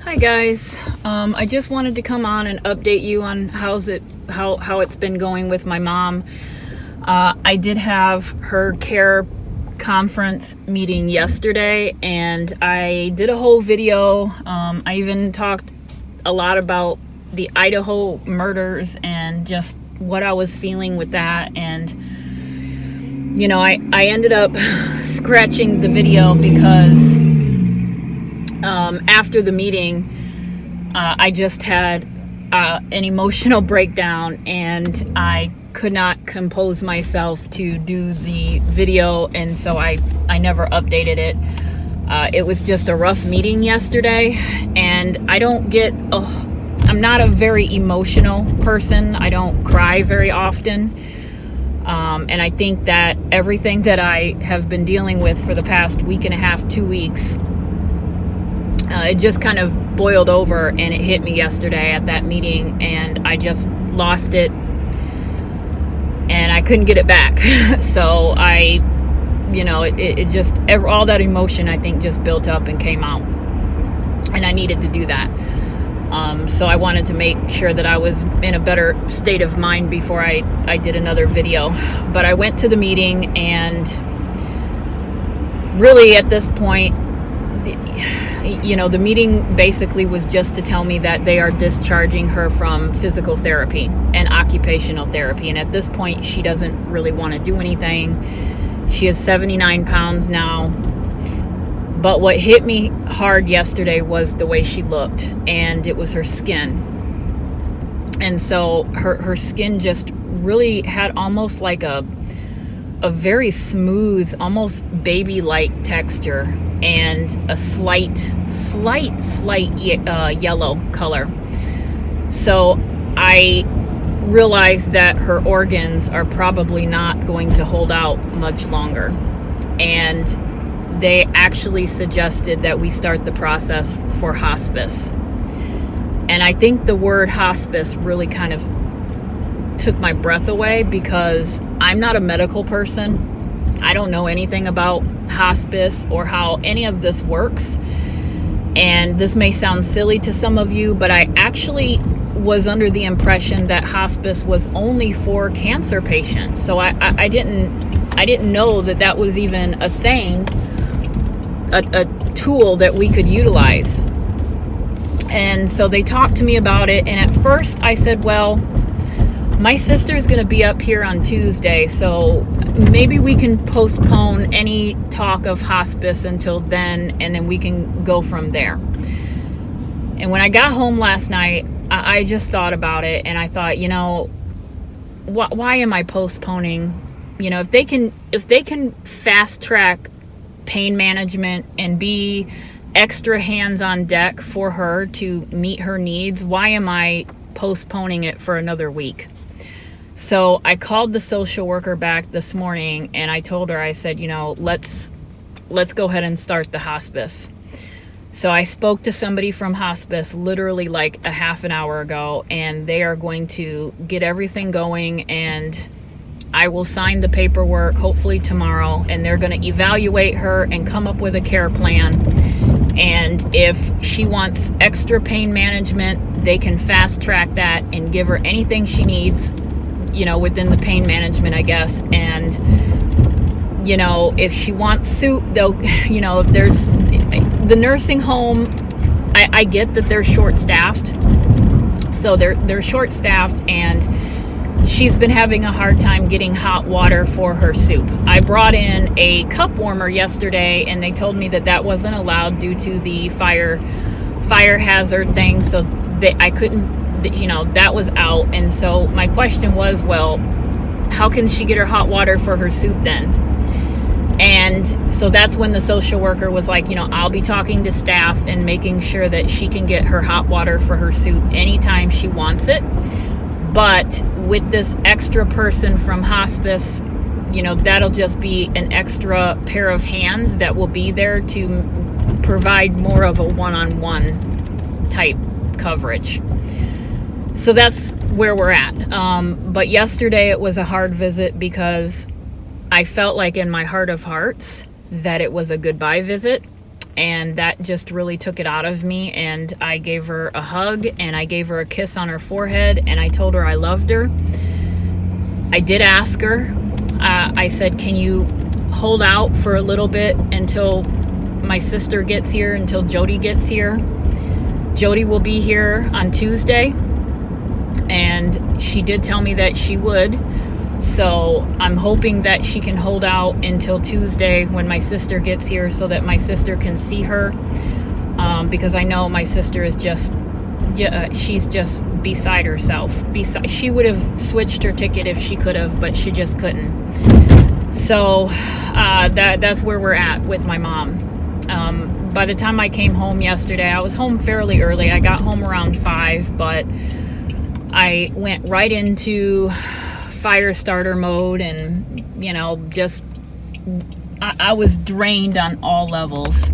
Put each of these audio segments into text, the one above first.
Hi guys, I just wanted to come on and update you on how it's been going with my mom. I did have her care conference meeting yesterday, and I did a whole video. I even talked a lot about the Idaho murders and just what I was feeling with that. And I ended up scratching the video because after the meeting, I just had an emotional breakdown, and I could not compose myself to do the video, and so I never updated it. It was just a rough meeting yesterday, and I'm not a very emotional person. I don't cry very often. And I think that everything that I have been dealing with for the past week and a half, 2 weeks, it just kind of boiled over, and it hit me yesterday at that meeting, and I just lost it, and I couldn't get it back. So it just, all that emotion, I think, just built up and came out, and I needed to do that. So I wanted to make sure that I was in a better state of mind before I did another video. But I went to the meeting, and really at this point, the meeting basically was just to tell me that they are discharging her from physical therapy and occupational therapy. And at this point, she doesn't really want to do anything. She is 79 pounds now. But what hit me hard yesterday was the way she looked, and it was her skin. And so her skin just really had almost like a very smooth, almost baby-like texture, and a slight yellow color. So I realized that her organs are probably not going to hold out much longer. And they actually suggested that we start the process for hospice. And I think the word hospice really kind of took my breath away, because I'm not a medical person. I don't know anything about hospice or how any of this works. And this may sound silly to some of you, but I actually was under the impression that hospice was only for cancer patients. So I didn't know that was even a thing, a tool that we could utilize. And so they talked to me about it, and at first I said, well, my sister's going to be up here on Tuesday, so maybe we can postpone any talk of hospice until then, and then we can go from there. And when I got home last night, I just thought about it, and I thought, why am I postponing? If they can fast track pain management and be extra hands on deck for her to meet her needs, why am I postponing it for another week? So I called the social worker back this morning, and I told her, I said, let's go ahead and start the hospice. So I spoke to somebody from hospice literally like a half an hour ago, and they are going to get everything going, and I will sign the paperwork hopefully tomorrow, and they're going to evaluate her and come up with a care plan. And if she wants extra pain management, they can fast track that and give her anything she needs, within the pain management, I guess. And, if she wants soup, they'll, if there's the nursing home, I get that they're short-staffed. So they're short-staffed, and she's been having a hard time getting hot water for her soup. I brought in a cup warmer yesterday, and they told me that wasn't allowed due to the fire hazard thing. So I couldn't, that was out. And so my question was, well, how can she get her hot water for her soup then? And so that's when the social worker was like, I'll be talking to staff and making sure that she can get her hot water for her soup anytime she wants it. But with this extra person from hospice, that'll just be an extra pair of hands that will be there to provide more of a one-on-one type coverage. So that's where we're at. But yesterday it was a hard visit, because I felt like in my heart of hearts that it was a goodbye visit. and that just really took it out of me. And I gave her a hug, and I gave her a kiss on her forehead, and I told her I loved her. I did ask her, I said, can you hold out for a little bit until my sister gets here, until Jody gets here? Jody will be here on Tuesday, and she did tell me that she would. So I'm hoping that she can hold out until Tuesday when my sister gets here, so that my sister can see her, because I know my sister is just, she's just beside herself. She would have switched her ticket if she could have, but she just couldn't. So that's where we're at with my mom. By the time I came home yesterday, I was home fairly early. I got home around 5, but I went right into fire starter mode, and just I was drained on all levels.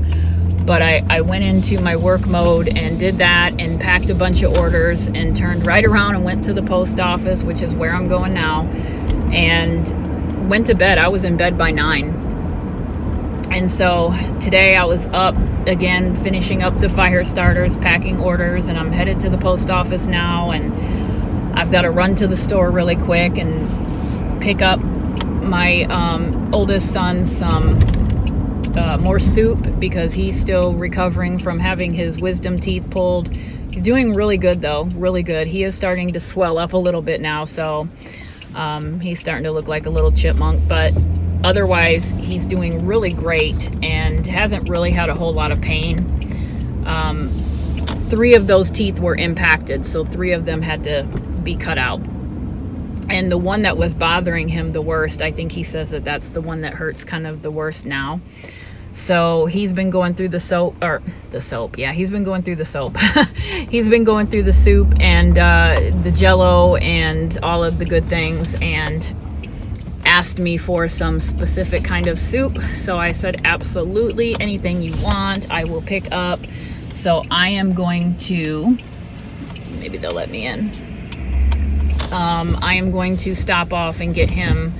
But I went into my work mode and did that, and packed a bunch of orders, and turned right around and went to the post office, which is where I'm going now, and went to bed. I was in bed by 9. And so today I was up again, finishing up the fire starters, packing orders, and I'm headed to the post office now, and I've got to run to the store really quick and pick up my oldest son some more soup, because he's still recovering from having his wisdom teeth pulled. He's doing really good though, really good. He is starting to swell up a little bit now, so he's starting to look like a little chipmunk, but otherwise he's doing really great and hasn't really had a whole lot of pain. 3 of those teeth were impacted, so 3 of them had to be cut out. And the one that was bothering him the worst, I think he says that that's the one that hurts kind of the worst now. So he's been going through he's been going through the soap. He's been going through the soup and the Jell-O and all of the good things, and asked me for some specific kind of soup. So I said, absolutely, anything you want, I will pick up. So I am going to, maybe they'll let me in. I am going to stop off and get him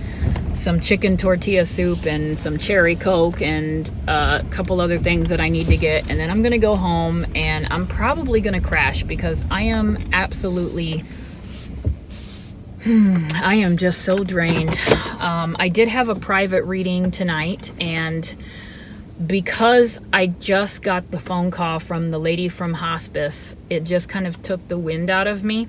some chicken tortilla soup and some cherry Coke and a couple other things that I need to get. And then I'm going to go home, and I'm probably going to crash, because I am absolutely, I am just so drained. I did have a private reading tonight, and because I just got the phone call from the lady from hospice, it just kind of took the wind out of me.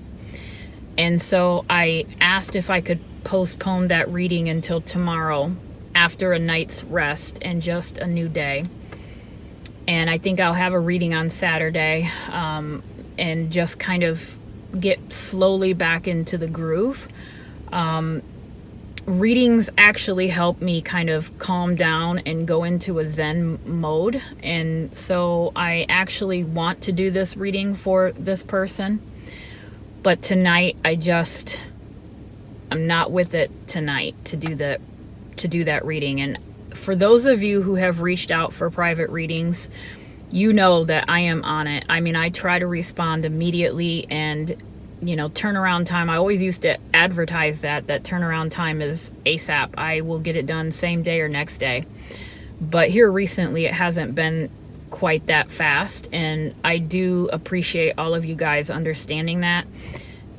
And so I asked if I could postpone that reading until tomorrow, after a night's rest and just a new day. And I think I'll have a reading on Saturday, and just kind of get slowly back into the groove. Readings actually help me kind of calm down and go into a Zen mode. And so I actually want to do this reading for this person. But tonight, I'm not with it tonight to do that reading. And for those of you who have reached out for private readings, you know that I am on it. I mean, I try to respond immediately, and turnaround time, I always used to advertise that turnaround time is ASAP. I will get it done same day or next day. But here recently, it hasn't been quite that fast, and I do appreciate all of you guys understanding that.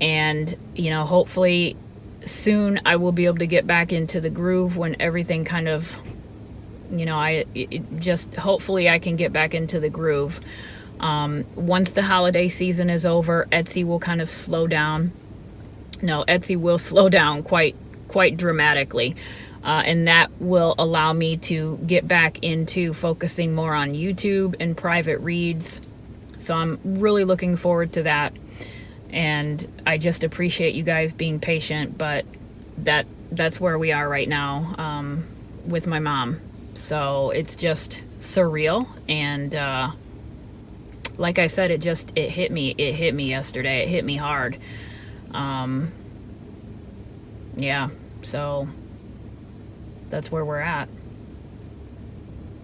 And hopefully soon I will be able to get back into the groove when everything kind of hopefully I can get back into the groove. Once the holiday season is over, Etsy will kind of slow down. No, Etsy will slow down quite dramatically. And that will allow me to get back into focusing more on YouTube and private reads. So I'm really looking forward to that. And I just appreciate you guys being patient, but that's where we are right now, with my mom. So it's just surreal. And, like I said, it hit me yesterday. It hit me hard. Yeah, so that's where we're at.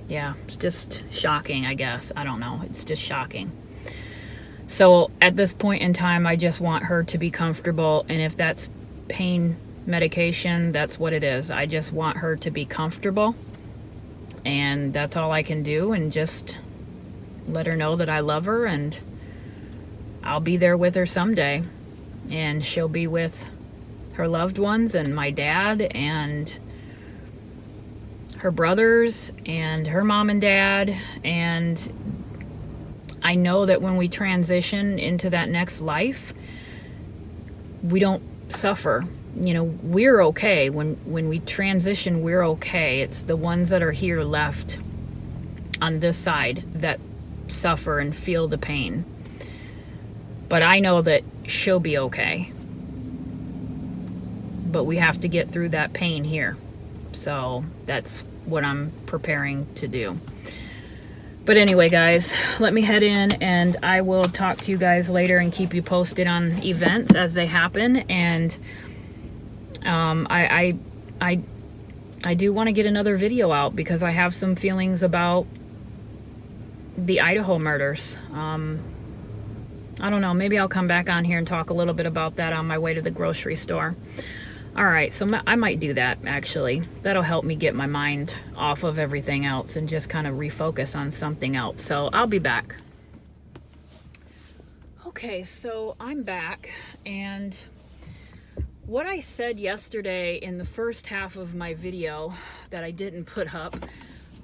Yeah, it's just shocking, I guess. I don't know. It's just shocking. So at this point in time, I just want her to be comfortable. And if that's pain medication, that's what it is. I just want her to be comfortable. And that's all I can do. And just let her know that I love her, and I'll be there with her someday. And she'll be with her loved ones and my dad and her brothers and her mom and dad. And I know that when we transition into that next life, we don't suffer. You know, we're okay. When we transition, we're okay. It's the ones that are here left on this side that suffer and feel the pain. But I know that she'll be okay. But we have to get through that pain here. So that's what I'm preparing to do. But anyway, guys, let me head in, and I will talk to you guys later and keep you posted on events as they happen. And I do want to get another video out because I have some feelings about the Idaho murders. I don't know, maybe I'll come back on here and talk a little bit about that on my way to the grocery store. All right, so I might do that, actually. That'll help me get my mind off of everything else and just kind of refocus on something else. So I'll be back. Okay, so I'm back, and what I said yesterday in the first half of my video that I didn't put up,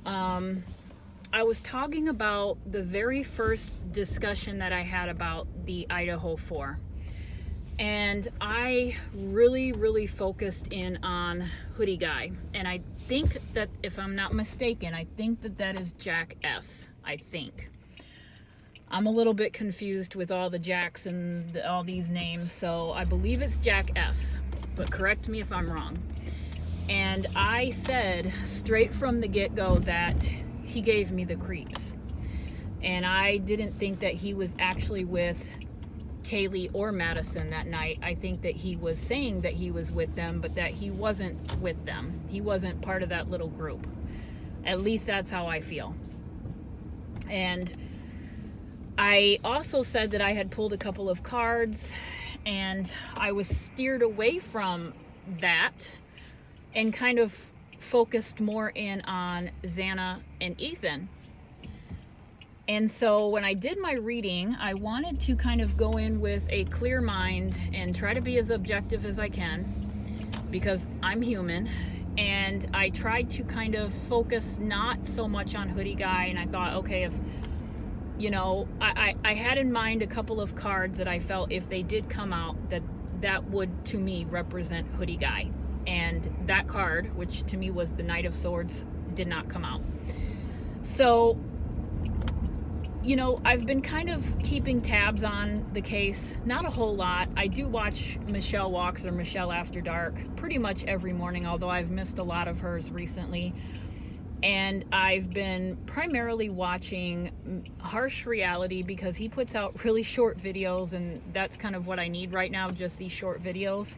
I was talking about the very first discussion that I had about the Idaho 4. And I really focused in on Hoodie Guy. And I think that, if I'm not mistaken, I think that is Jack S. I think. I'm a little bit confused with all the Jacks and all these names, so I believe it's Jack S. But correct me if I'm wrong. And I said straight from the get-go that he gave me the creeps. And I didn't think that he was actually with Kaylee or Madison that night. I think that he was saying that he was with them, but that he wasn't with them. He wasn't part of that little group. At least that's how I feel. And I also said that I had pulled a couple of cards, and I was steered away from that and kind of focused more in on Xana and Ethan. And so when I did my reading, I wanted to kind of go in with a clear mind and try to be as objective as I can, because I'm human. And I tried to kind of focus not so much on Hoodie Guy. And I thought, okay, if, you know, I had in mind a couple of cards that I felt if they did come out, that would, to me, represent Hoodie Guy. And that card, which to me was the Knight of Swords, did not come out. So, you know, I've been kind of keeping tabs on the case. Not a whole lot. I do watch Michelle Walks or Michelle After Dark pretty much every morning, although I've missed a lot of hers recently. And I've been primarily watching Harsh Reality because he puts out really short videos, and that's kind of what I need right now, just these short videos.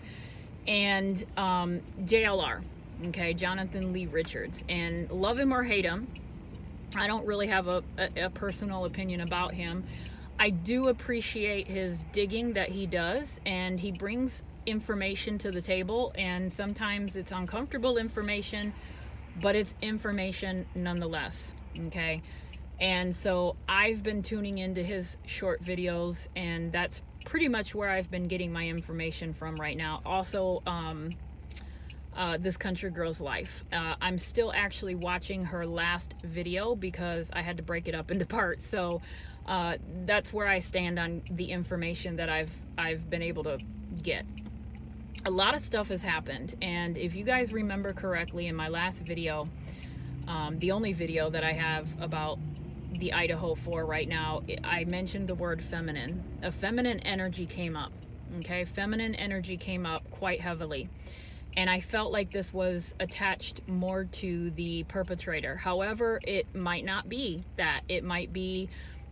And JLR, okay, Jonathan Lee Richards. And love him or hate him, I don't really have a personal opinion about him. I do appreciate his digging that he does, and he brings information to the table, and sometimes it's uncomfortable information, but it's information nonetheless, okay? And so I've been tuning into his short videos, and that's pretty much where I've been getting my information from right now. Also, This Country Girl's Life. I'm still actually watching her last video because I had to break it up into parts. So that's where I stand on the information that I've been able to get. A lot of stuff has happened, and if you guys remember correctly, in my last video, the only video that I have about the Idaho 4 right now, I mentioned the word feminine. A feminine energy came up, okay? Feminine energy came up quite heavily. And I felt like this was attached more to the perpetrator. However, it might not be that. It might be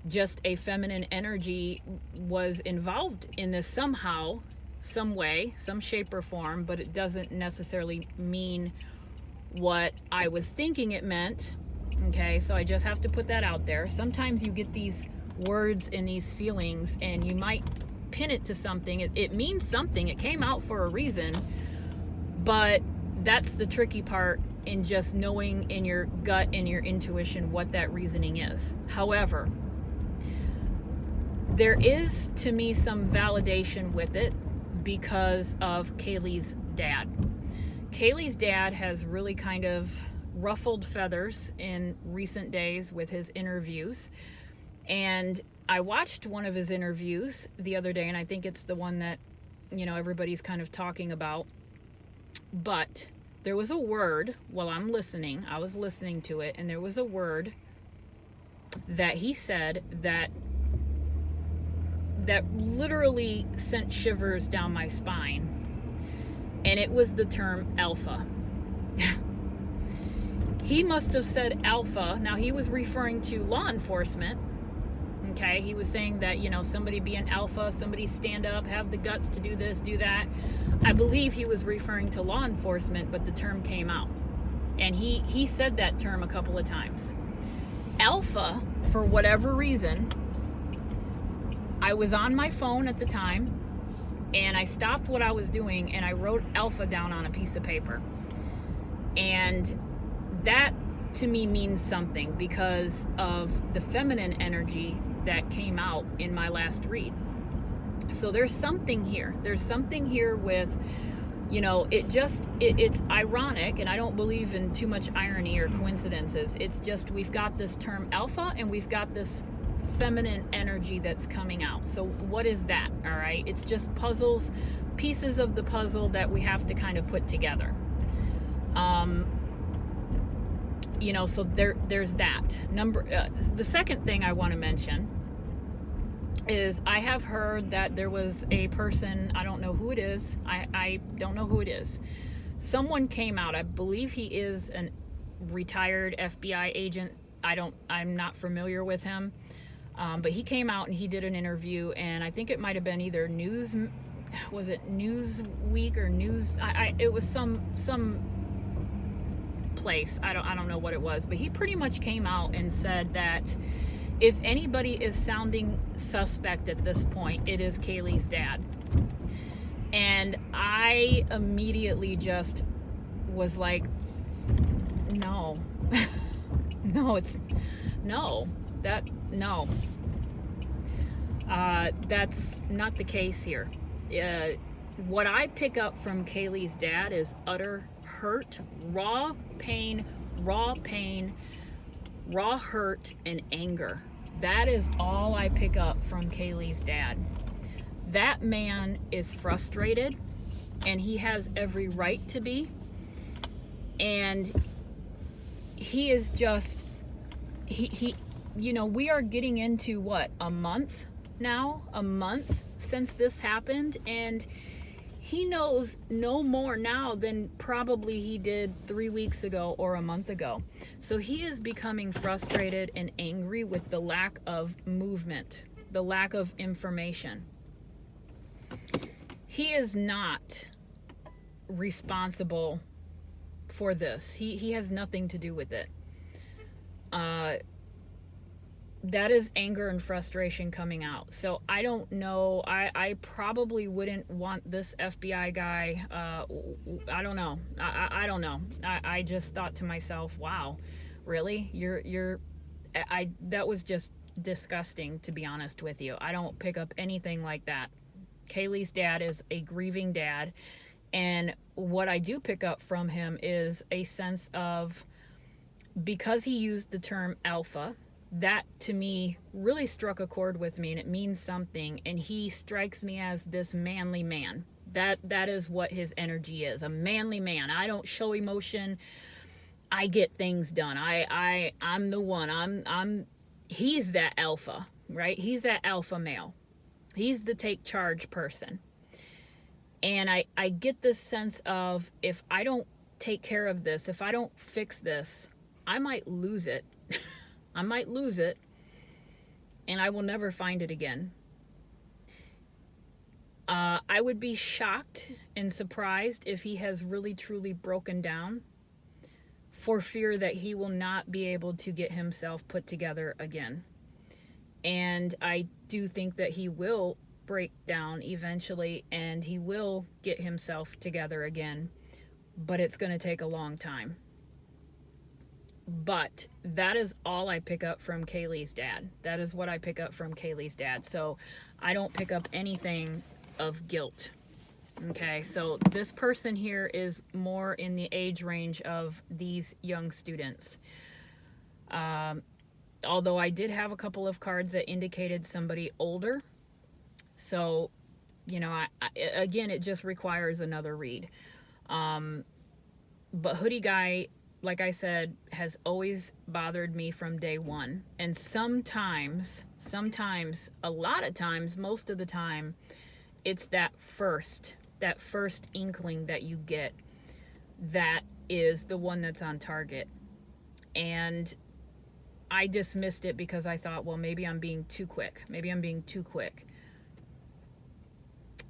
just a feminine energy was involved in this somehow, some way, some shape or form, but it doesn't necessarily mean what I was thinking it meant. Okay, so I just have to put that out there. Sometimes you get these words and these feelings, and you might pin it to something. It means something. It came out for a reason. But that's the tricky part, in just knowing in your gut and your intuition what that reasoning is. However, there is, to me, some validation with it because of Kaylee's dad. Kaylee's dad has really kind of ruffled feathers in recent days with his interviews. And I watched one of his interviews the other day, and I think it's the one that, everybody's kind of talking about. But there was a word while I was listening to it, and there was a word that he said that literally sent shivers down my spine. And it was the term alpha. He must have said alpha. Now, he was referring to law enforcement. Okay, he was saying that, somebody be an alpha, somebody stand up, have the guts to do this, do that. I believe he was referring to law enforcement, but the term came out. And he said that term a couple of times. Alpha, for whatever reason, I was on my phone at the time, and I stopped what I was doing, and I wrote alpha down on a piece of paper. And that, to me, means something because of the feminine energy that came out in my last read. So there's something here. There's something here with, it's ironic, and I don't believe in too much irony or coincidences. It's just we've got this term alpha, and we've got this feminine energy that's coming out. So what is that? All right, it's just pieces of the puzzle that we have to kind of put together. So there's that. The second thing I want to mention is I have heard that there was a person, I don't know who it is. I don't know who it is. Someone came out. I believe he is a retired FBI agent. I'm not familiar with him. But he came out and he did an interview, and I think it might have been either Newsweek or News. It was some place. I don't know what it was, but he pretty much came out and said that if anybody is sounding suspect at this point, it is Kaylee's dad. And I immediately just was like, no. No. That's not the case here. What I pick up from Kaylee's dad is utter hurt, raw pain, raw hurt, and anger. That is all I pick up from Kaylee's dad. That man is frustrated, and he has every right to be. And he is just, we are getting into a month since this happened, and he knows no more now than probably he did 3 weeks ago or a month ago. So he is becoming frustrated and angry with the lack of movement, the lack of information. He is not responsible for this. He has nothing to do with it. That is anger and frustration coming out. So I don't know. I probably wouldn't want this FBI guy. I don't know. I don't know. I just thought to myself, wow, really? That was just disgusting, to be honest with you. I don't pick up anything like that. Kaylee's dad is a grieving dad. And what I do pick up from him is a sense of, because he used the term alpha, that to me really struck a chord with me, and it means something. And he strikes me as this manly man. That is what his energy is, a manly man. I don't show emotion. I get things done. I'm the one. He's that alpha, right? He's that alpha male. He's the take charge person. And I get this sense of, if I don't take care of this, if I don't fix this, I might lose it. I might lose it, and I will never find it again. I would be shocked and surprised if he has really truly broken down, for fear that he will not be able to get himself put together again. And I do think that he will break down eventually, and he will get himself together again, but it's going to take a long time. But that is all I pick up from Kaylee's dad. That is what I pick up from Kaylee's dad. So I don't pick up anything of guilt. Okay, so this person here is more in the age range of these young students. Although I did have a couple of cards that indicated somebody older. So, you know, again, it just requires another read. But Hoodie Guy, like I said, has always bothered me from day one. And sometimes, a lot of times, most of the time, it's that first inkling that you get that is the one that's on target. And I dismissed it because I thought, well, maybe I'm being too quick.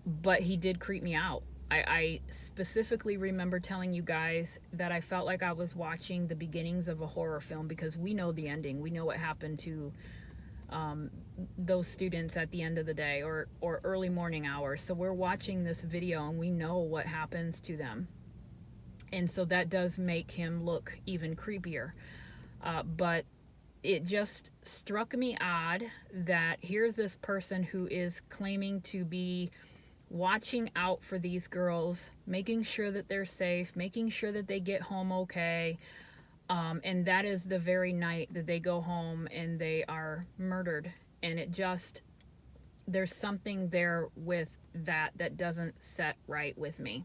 But he did creep me out. I specifically remember telling you guys that I felt like I was watching the beginnings of a horror film, because we know the ending. We know what happened to those students at the end of the day, or early morning hours. So we're watching this video and we know what happens to them. And so that does make him look even creepier. But it just struck me odd that here's this person who is claiming to be watching out for these girls, making sure that they're safe, making sure that they get home okay. And that is the very night that they go home and they are murdered. And it just, there's something there with that doesn't set right with me.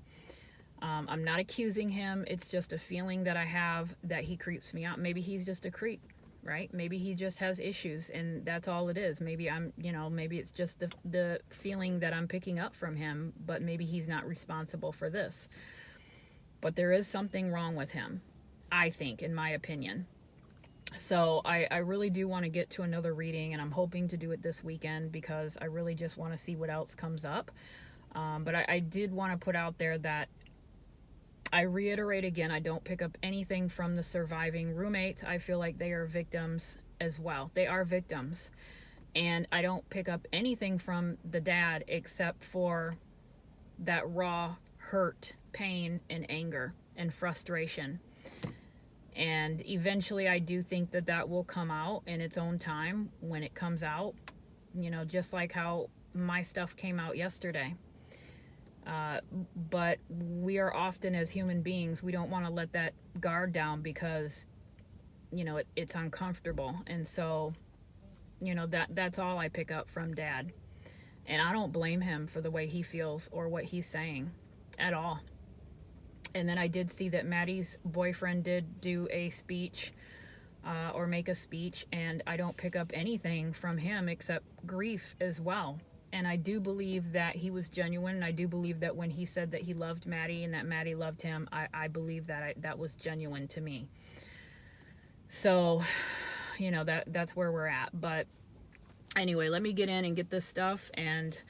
I'm not accusing him. It's just a feeling that I have that he creeps me out. Maybe he's just a creep, right? Maybe he just has issues and that's all it is. Maybe maybe it's just the feeling that I'm picking up from him, but maybe he's not responsible for this. But there is something wrong with him, I think, in my opinion. So I really do want to get to another reading, and I'm hoping to do it this weekend because I really just want to see what else comes up. But I did want to put out there that I reiterate again, I don't pick up anything from the surviving roommates. I feel like they are victims as well. They are victims. And I don't pick up anything from the dad except for that raw hurt, pain, and anger and frustration. And eventually I do think that will come out in its own time when it comes out, just like how my stuff came out yesterday. But we are often, as human beings, we don't want to let that guard down because, it's uncomfortable. And so, that's all I pick up from Dad. And I don't blame him for the way he feels or what he's saying at all. And then I did see that Maddie's boyfriend did do a speech, or make a speech, and I don't pick up anything from him except grief as well. And I do believe that he was genuine. And I do believe that when he said that he loved Maddie and that Maddie loved him, I believe that was genuine to me. So, that's where we're at. But anyway, let me get in and get this stuff. And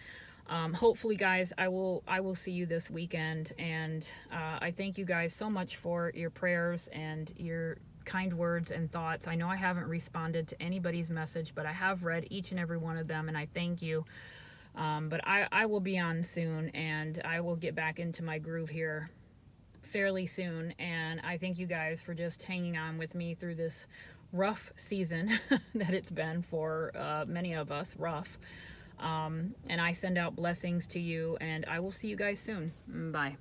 hopefully, guys, I will see you this weekend. And I thank you guys so much for your prayers and your kind words and thoughts. I know I haven't responded to anybody's message, but I have read each and every one of them, and I thank you. But I will be on soon, and I will get back into my groove here fairly soon. And I thank you guys for just hanging on with me through this rough season that it's been for many of us, rough. And I send out blessings to you, and I will see you guys soon. Bye.